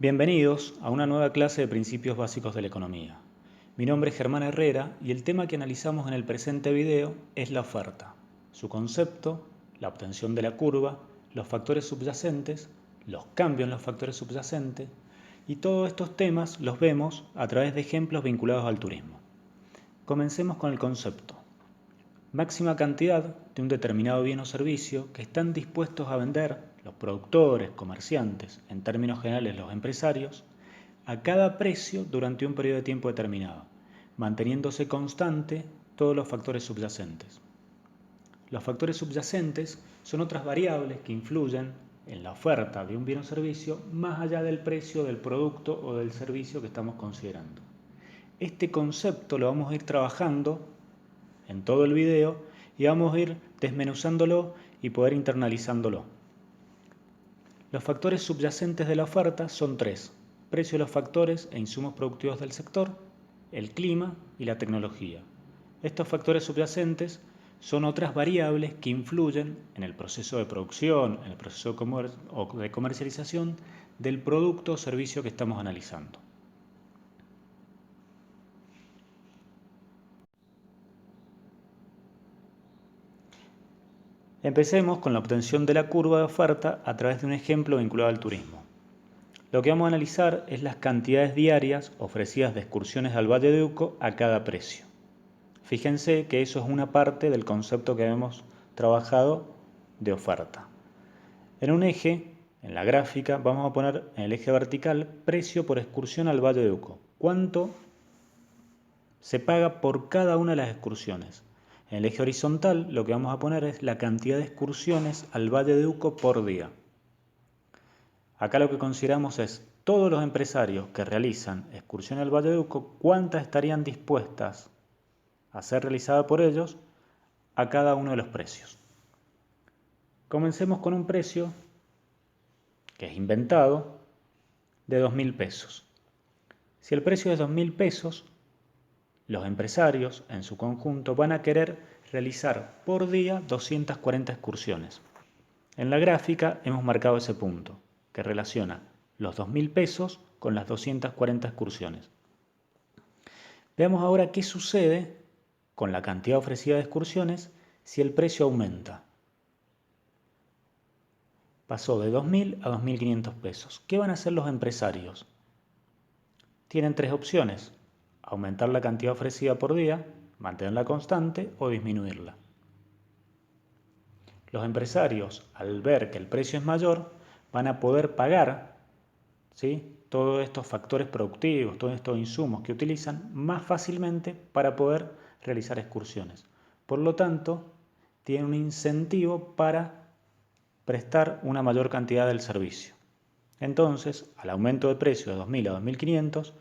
Bienvenidos a una nueva clase de Principios Básicos de la Economía. Mi nombre es Germán Herrera y el tema que analizamos en el presente video es la oferta, su concepto, la obtención de la curva, los factores subyacentes, los cambios en los factores subyacentes y todos estos temas los vemos a través de ejemplos vinculados al turismo. Comencemos con el concepto. Máxima cantidad de un determinado bien o servicio que están dispuestos a vender los productores, comerciantes, en términos generales los empresarios, a cada precio durante un periodo de tiempo determinado, manteniéndose constante todos los factores subyacentes. Los factores subyacentes son otras variables que influyen en la oferta de un bien o servicio más allá del precio del producto o del servicio que estamos considerando. Este concepto lo vamos a ir trabajando en todo el video y vamos a ir desmenuzándolo y poder internalizándolo. Los factores subyacentes de la oferta son tres: precio de los factores e insumos productivos del sector, el clima y la tecnología. Estos factores subyacentes son otras variables que influyen en el proceso de producción, en el proceso de comercialización del producto o servicio que estamos analizando. Empecemos con la obtención de la curva de oferta a través de un ejemplo vinculado al turismo. Lo que vamos a analizar es las cantidades diarias ofrecidas de excursiones al Valle de Uco a cada precio. Fíjense que eso es una parte del concepto que hemos trabajado de oferta. En un eje, en la gráfica, vamos a poner en el eje vertical precio por excursión al Valle de Uco. ¿Cuánto se paga por cada una de las excursiones? En el eje horizontal lo que vamos a poner es la cantidad de excursiones al Valle de Uco por día. Acá lo que consideramos es todos los empresarios que realizan excursión al Valle de Uco, cuántas estarían dispuestas a ser realizada por ellos a cada uno de los precios. Comencemos con un precio que es inventado de 2.000 pesos. Si el precio es 2.000 pesos, los empresarios en su conjunto van a querer realizar por día 240 excursiones. En la gráfica hemos marcado ese punto, que relaciona los 2.000 pesos con las 240 excursiones. Veamos ahora qué sucede con la cantidad ofrecida de excursiones si el precio aumenta. Pasó de 2.000 a 2.500 pesos. ¿Qué van a hacer los empresarios? Tienen tres opciones: aumentar la cantidad ofrecida por día, mantenerla constante o disminuirla. Los empresarios, al ver que el precio es mayor, van a poder pagar, ¿sí?, todos estos factores productivos, todos estos insumos que utilizan más fácilmente para poder realizar excursiones. Por lo tanto, tienen un incentivo para prestar una mayor cantidad del servicio. Entonces, al aumento de precio de 2.000 a 2.500,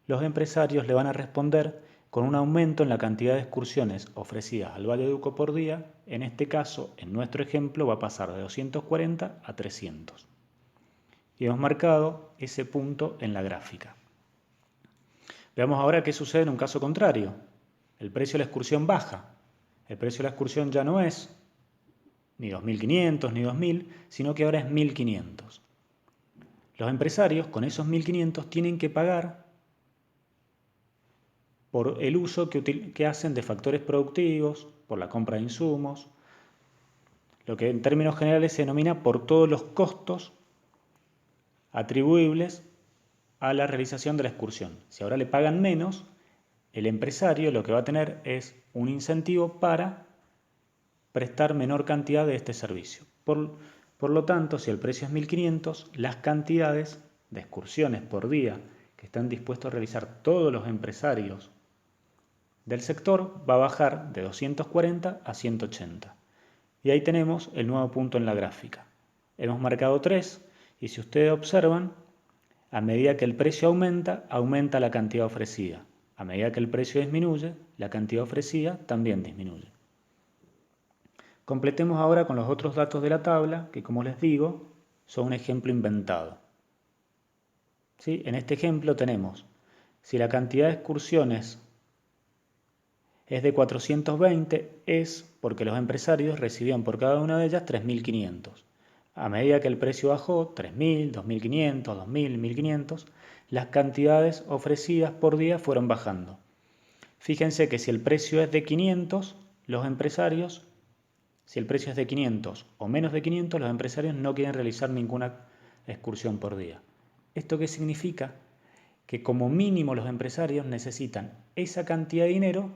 los empresarios le van a responder con un aumento en la cantidad de excursiones ofrecidas al Valle de Uco por día. En este caso, en nuestro ejemplo, va a pasar de 240 a 300. Y hemos marcado ese punto en la gráfica. Veamos ahora qué sucede en un caso contrario. El precio de la excursión baja. El precio de la excursión ya no es ni 2.500 ni 2.000, sino que ahora es 1.500. Los empresarios con esos 1.500 tienen que pagar por el uso que hacen de factores productivos, por la compra de insumos, lo que en términos generales se denomina por todos los costos atribuibles a la realización de la excursión. Si ahora le pagan menos, el empresario lo que va a tener es un incentivo para prestar menor cantidad de este servicio. Por lo tanto, si el precio es 1.500, las cantidades de excursiones por día que están dispuestos a realizar todos los empresarios del sector va a bajar de 240 a 180. Y ahí tenemos el nuevo punto en la gráfica. Hemos marcado 3 y si ustedes observan, a medida que el precio aumenta, aumenta la cantidad ofrecida. A medida que el precio disminuye, la cantidad ofrecida también disminuye. Completemos ahora con los otros datos de la tabla, que como les digo, son un ejemplo inventado. ¿Sí? En este ejemplo tenemos, si la cantidad de excursiones es de 420, es porque los empresarios recibían por cada una de ellas 3.500. a medida que el precio bajó, 3.000, 2.500, 2.000, 1.500, las cantidades ofrecidas por día fueron bajando. Fíjense que si el precio es de 500, los empresarios, si el precio es de 500 o menos de 500, los empresarios no quieren realizar ninguna excursión por día. ¿Esto qué significa? Que como mínimo los empresarios necesitan esa cantidad de dinero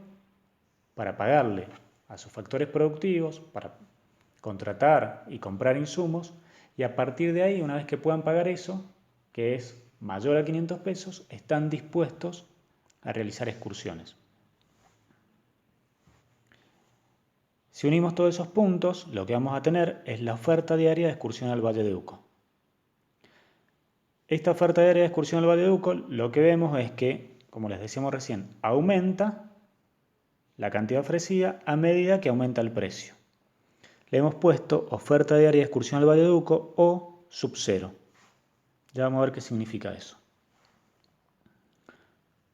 para pagarle a sus factores productivos, para contratar y comprar insumos, y a partir de ahí, una vez que puedan pagar eso, que es mayor a 500 pesos, están dispuestos a realizar excursiones. Si unimos todos esos puntos, lo que vamos a tener es la oferta diaria de excursión al Valle de Uco. Esta oferta diaria de excursión al Valle de Uco, lo que vemos es que, como les decíamos recién, aumenta la cantidad ofrecida a medida que aumenta el precio. Le hemos puesto oferta diaria de excursión al Valle de Uco o sub cero. Ya vamos a ver qué significa eso.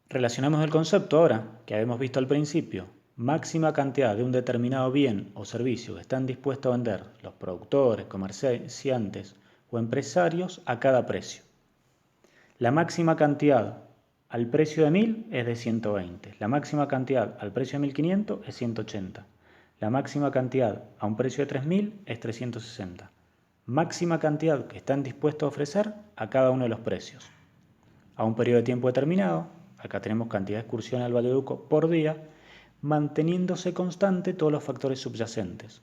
Relacionamos el concepto ahora, que habíamos visto al principio. Máxima cantidad de un determinado bien o servicio que están dispuestos a vender los productores, comerciantes o empresarios a cada precio. La máxima cantidad al precio de 1.000 es de 120. La máxima cantidad al precio de 1.500 es 180. La máxima cantidad a un precio de 3.000 es 360. Máxima cantidad que están dispuestos a ofrecer a cada uno de los precios. A un periodo de tiempo determinado, acá tenemos cantidad de excursión al Valle de Uco por día, manteniéndose constante todos los factores subyacentes,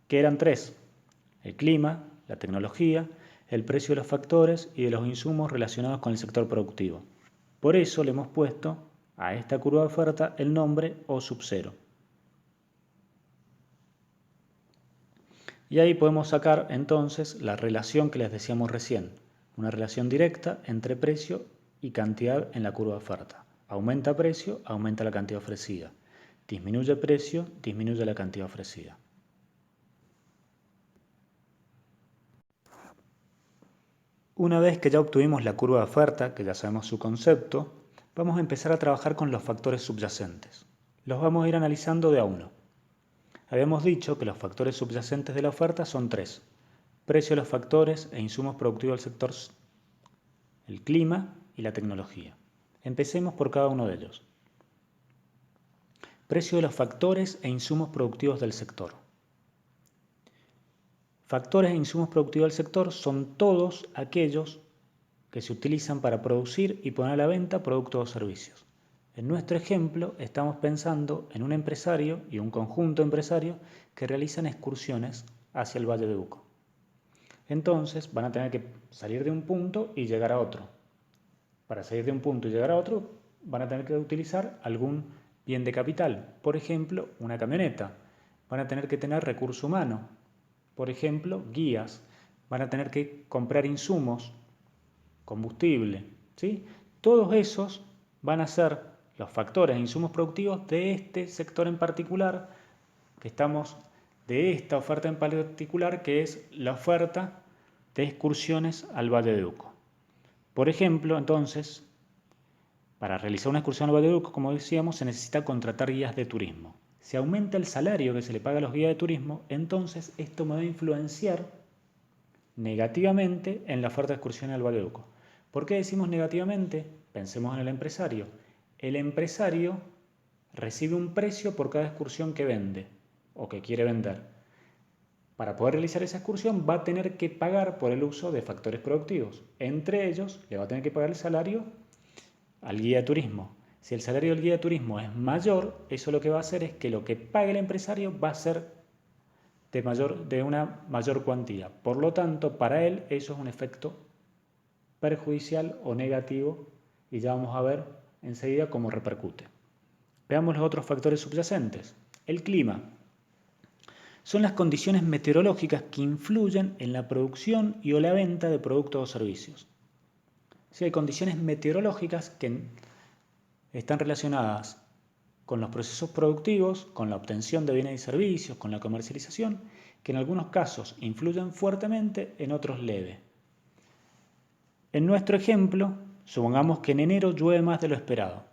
que eran 3: el clima, la tecnología, el precio de los factores y de los insumos relacionados con el sector productivo. Por eso le hemos puesto a esta curva de oferta el nombre O sub cero. Y ahí podemos sacar entonces la relación que les decíamos recién, una relación directa entre precio y cantidad en la curva de oferta. Aumenta precio, aumenta la cantidad ofrecida. Disminuye precio, disminuye la cantidad ofrecida. Una vez que ya obtuvimos la curva de oferta, que ya sabemos su concepto, vamos a empezar a trabajar con los factores subyacentes. Los vamos a ir analizando de a uno. Habíamos dicho que los factores subyacentes de la oferta son 3: precio de los factores e insumos productivos del sector, el clima y la tecnología. Empecemos por cada uno de ellos. Precio de los factores e insumos productivos del sector. Factores e insumos productivos del sector son todos aquellos que se utilizan para producir y poner a la venta productos o servicios. En nuestro ejemplo estamos pensando en un empresario y un conjunto de empresarios que realizan excursiones hacia el Valle de Uco. Entonces van a tener que salir de un punto y llegar a otro. Para salir de un punto y llegar a otro van a tener que utilizar algún bien de capital, por ejemplo, una camioneta. Van a tener que tener recurso humano, por ejemplo, guías. Van a tener que comprar insumos, combustible, ¿sí? Todos esos van a ser los factores e insumos productivos de este sector en particular, de esta oferta en particular, que es la oferta de excursiones al Valle de Uco. Por ejemplo, entonces, para realizar una excursión al Valle de Uco, como decíamos, se necesita contratar guías de turismo. Si aumenta el salario que se le paga a los guías de turismo, entonces esto me va a influenciar negativamente en la oferta de excursión al Valle de Uco. ¿Por qué decimos negativamente? Pensemos en el empresario. El empresario recibe un precio por cada excursión que vende o que quiere vender. Para poder realizar esa excursión va a tener que pagar por el uso de factores productivos. Entre ellos, le va a tener que pagar el salario al guía de turismo. Si el salario del guía de turismo es mayor, eso lo que va a hacer es que lo que pague el empresario va a ser de una mayor cuantía. Por lo tanto, para él eso es un efecto perjudicial o negativo y ya vamos a ver enseguida cómo repercute. Veamos los otros factores subyacentes. El clima. Son las condiciones meteorológicas que influyen en la producción y o la venta de productos o servicios. Sí, hay condiciones meteorológicas que están relacionadas con los procesos productivos, con la obtención de bienes y servicios, con la comercialización, que en algunos casos influyen fuertemente, en otros leve. En nuestro ejemplo, supongamos que en enero llueve más de lo esperado.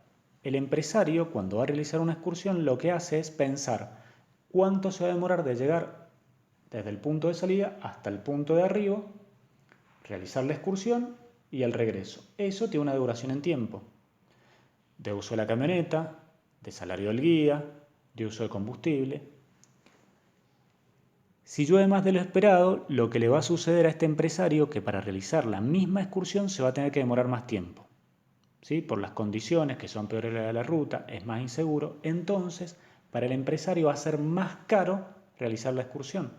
El empresario, cuando va a realizar una excursión, lo que hace es pensar cuánto se va a demorar desde el punto de salida hasta el punto de arribo, realizar la excursión y el regreso. Eso tiene una duración en tiempo, de uso de la camioneta, de salario del guía, de uso de combustible. Si llueve más de lo esperado, lo que le va a suceder a este empresario que para realizar la misma excursión se va a tener que demorar más tiempo, ¿sí? Por las condiciones que son peores de la ruta, es más inseguro, entonces para el empresario va a ser más caro realizar la excursión.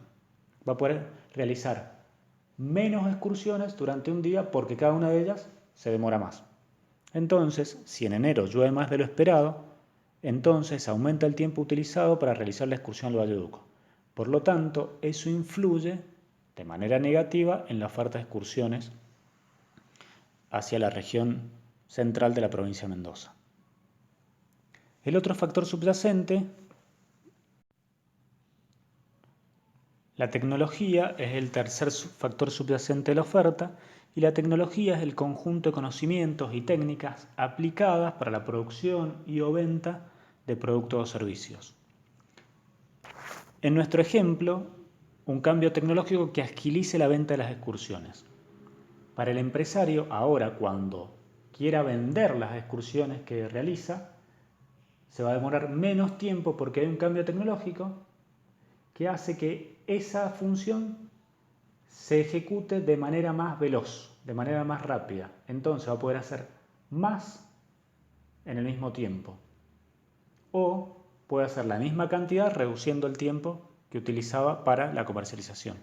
Va a poder realizar menos excursiones durante un día porque cada una de ellas se demora más. Entonces, si en enero llueve más de lo esperado, entonces aumenta el tiempo utilizado para realizar la excursión al Valle Duco. Por lo tanto, eso influye de manera negativa en la oferta de excursiones hacia la región central de la provincia de Mendoza. El otro factor subyacente, la tecnología, es el tercer factor subyacente de la oferta, y la tecnología es el conjunto de conocimientos y técnicas aplicadas para la producción y o venta de productos o servicios. En nuestro ejemplo, un cambio tecnológico que agilice la venta de las excursiones. Para el empresario, ahora cuando quiera vender las excursiones que realiza, se va a demorar menos tiempo porque hay un cambio tecnológico que hace que esa función se ejecute de manera más veloz, de manera más rápida. Entonces va a poder hacer más en el mismo tiempo. O puede hacer la misma cantidad reduciendo el tiempo que utilizaba para la comercialización.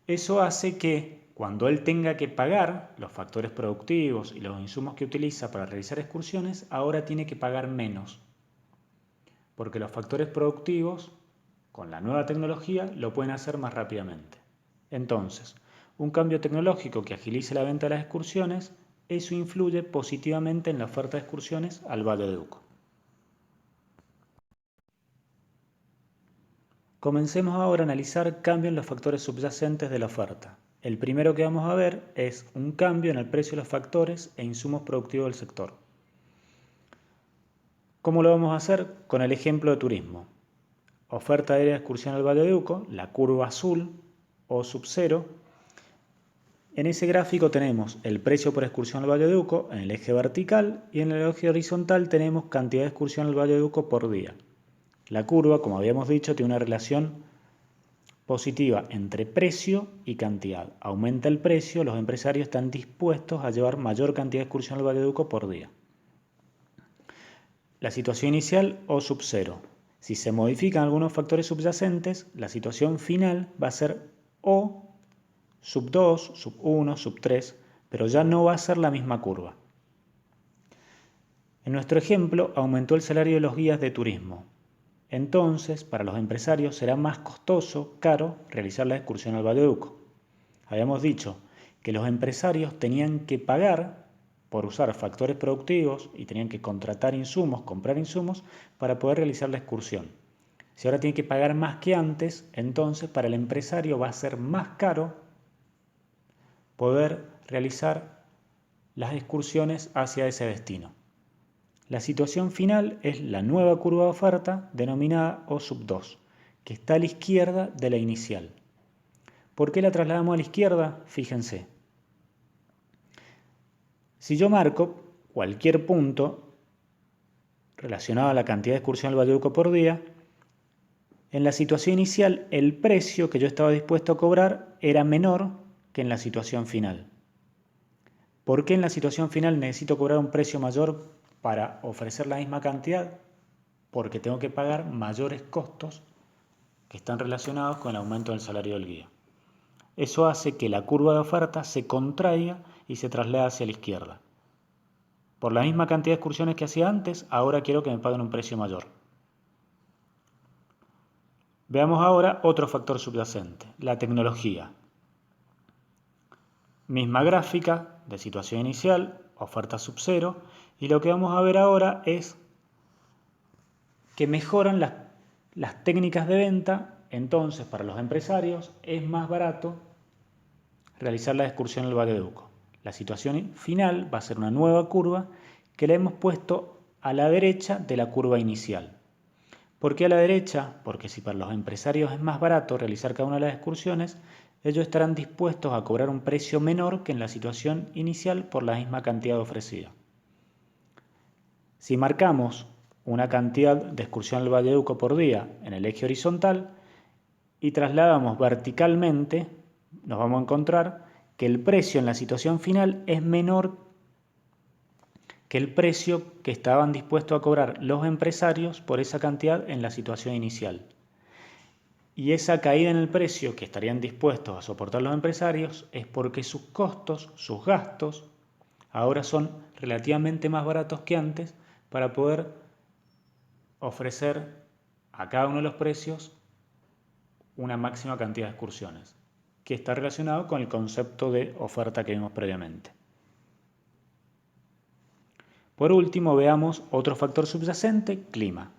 Eso hace que cuando él tenga que pagar los factores productivos y los insumos que utiliza para realizar excursiones, ahora tiene que pagar menos. Porque los factores productivos, con la nueva tecnología, lo pueden hacer más rápidamente. Entonces, un cambio tecnológico que agilice la venta de las excursiones, eso influye positivamente en la oferta de excursiones al Valle de Uco. Comencemos ahora a analizar cambios en los factores subyacentes de la oferta. El primero que vamos a ver es un cambio en el precio de los factores e insumos productivos del sector. ¿Cómo lo vamos a hacer? Con el ejemplo de turismo. Oferta aérea de excursión al Valle de Uco, la curva azul o sub-0. En ese gráfico tenemos el precio por excursión al Valle de Uco en el eje vertical y en el eje horizontal tenemos cantidad de excursión al Valle de Uco por día. La curva, como habíamos dicho, tiene una relación positiva entre precio y cantidad. Aumenta el precio, los empresarios están dispuestos a llevar mayor cantidad de excursión al Valle de Uco por día. La situación inicial o sub-0. Si se modifican algunos factores subyacentes, la situación final va a ser O sub-2, sub-1, sub-3, pero ya no va a ser la misma curva. En nuestro ejemplo, aumentó el salario de los guías de turismo. Entonces, para los empresarios será más costoso, caro, realizar la excursión al Valle de Uco. Habíamos dicho que los empresarios tenían que pagar por usar factores productivos y tenían que contratar insumos, comprar insumos para poder realizar la excursión. Si ahora tienen que pagar más que antes, entonces para el empresario va a ser más caro poder realizar las excursiones hacia ese destino. La situación final es la nueva curva de oferta denominada O sub 2, que está a la izquierda de la inicial. ¿Por qué la trasladamos a la izquierda? Fíjense. Si yo marco cualquier punto relacionado a la cantidad de excursión al Valle de Uco por día, en la situación inicial el precio que yo estaba dispuesto a cobrar era menor que en la situación final. ¿Por qué en la situación final necesito cobrar un precio mayor para ofrecer la misma cantidad? Porque tengo que pagar mayores costos que están relacionados con el aumento del salario del guía. Eso hace que la curva de oferta se contraiga y se traslade hacia la izquierda. Por la misma cantidad de excursiones que hacía antes, ahora quiero que me paguen un precio mayor. Veamos ahora otro factor subyacente, la tecnología. Misma gráfica de situación inicial, oferta sub-0, y lo que vamos a ver ahora es que mejoran las técnicas de venta. Entonces para los empresarios es más barato realizar la excursión al Valle de Uco. La situación final va a ser una nueva curva que la hemos puesto a la derecha de la curva inicial. ¿Por qué a la derecha? Porque si para los empresarios es más barato realizar cada una de las excursiones, ellos estarán dispuestos a cobrar un precio menor que en la situación inicial por la misma cantidad ofrecida. Si marcamos una cantidad de excursión al Valle de Uco por día en el eje horizontal y trasladamos verticalmente, nos vamos a encontrar que el precio en la situación final es menor que el precio que estaban dispuestos a cobrar los empresarios por esa cantidad en la situación inicial. Y esa caída en el precio que estarían dispuestos a soportar los empresarios es porque sus costos, sus gastos, ahora son relativamente más baratos que antes para poder ofrecer a cada uno de los precios una máxima cantidad de excursiones, que está relacionado con el concepto de oferta que vimos previamente. Por último, veamos otro factor subyacente, clima.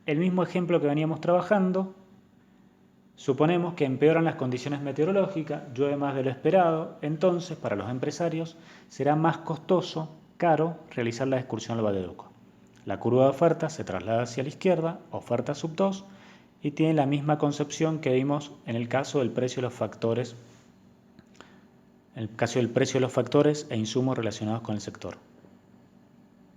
El mismo ejemplo que veníamos trabajando, suponemos que empeoran las condiciones meteorológicas, llueve más de lo esperado, entonces para los empresarios será más costoso, caro, realizar la excursión al Valle de Uco. La curva de oferta se traslada hacia la izquierda, oferta sub 2, y tiene la misma concepción que vimos en el caso del precio de los factores, e insumos relacionados con el sector.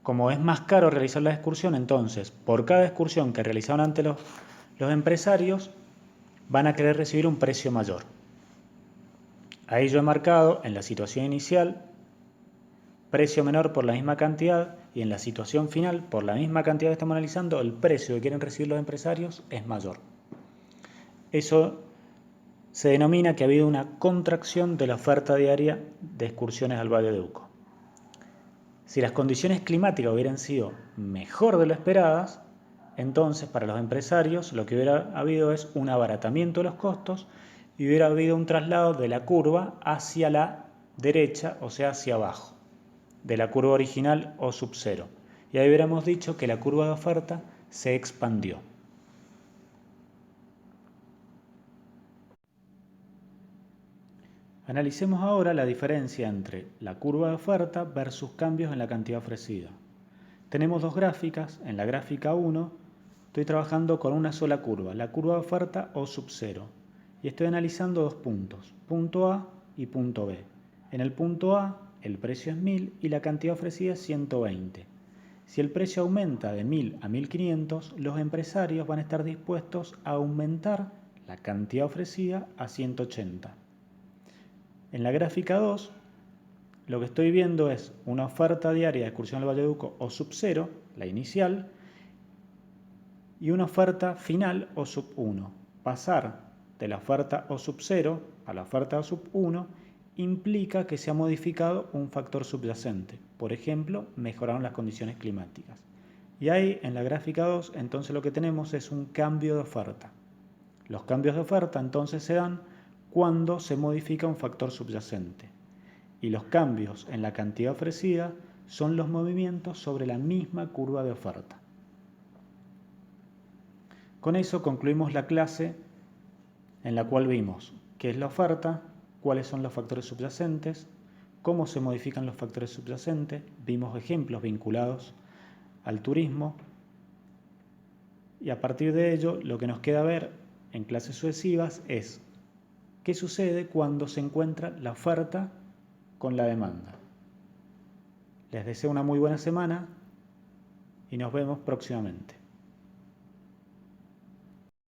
Como es más caro realizar la excursión, entonces, por cada excursión que realizaron antes los empresarios, van a querer recibir un precio mayor. Ahí yo he marcado en la situación inicial precio menor por la misma cantidad y en la situación final, por la misma cantidad que estamos analizando, el precio que quieren recibir los empresarios es mayor. Eso se denomina que ha habido una contracción de la oferta diaria de excursiones al Valle de Uco. Si las condiciones climáticas hubieran sido mejor de lo esperadas, entonces para los empresarios lo que hubiera habido es un abaratamiento de los costos y hubiera habido un traslado de la curva hacia la derecha, o sea, hacia abajo, de la curva original o sub cero. Y ahí hubiéramos dicho que la curva de oferta se expandió. Analicemos ahora la diferencia entre la curva de oferta versus cambios en la cantidad ofrecida. Tenemos dos gráficas. En la gráfica 1 estoy trabajando con una sola curva, la curva de oferta o sub cero. Y estoy analizando dos puntos, punto A y punto B. En el punto A el precio es 1000 y la cantidad ofrecida es 120. Si el precio aumenta de 1000 a 1500, los empresarios van a estar dispuestos a aumentar la cantidad ofrecida a 180. En la gráfica 2, lo que estoy viendo es una oferta diaria de excursión al Valle de Uco o sub 0, la inicial, y una oferta final o sub 1. Pasar de la oferta o sub 0 a la oferta o sub 1 implica que se ha modificado un factor subyacente. Por ejemplo, mejoraron las condiciones climáticas. Y ahí, en la gráfica 2, entonces lo que tenemos es un cambio de oferta. Los cambios de oferta entonces se dan cuando se modifica un factor subyacente. Y los cambios en la cantidad ofrecida son los movimientos sobre la misma curva de oferta. Con eso concluimos la clase en la cual vimos qué es la oferta, cuáles son los factores subyacentes, cómo se modifican los factores subyacentes, vimos ejemplos vinculados al turismo y a partir de ello lo que nos queda ver en clases sucesivas es qué sucede cuando se encuentra la oferta con la demanda. Les deseo una muy buena semana y nos vemos próximamente.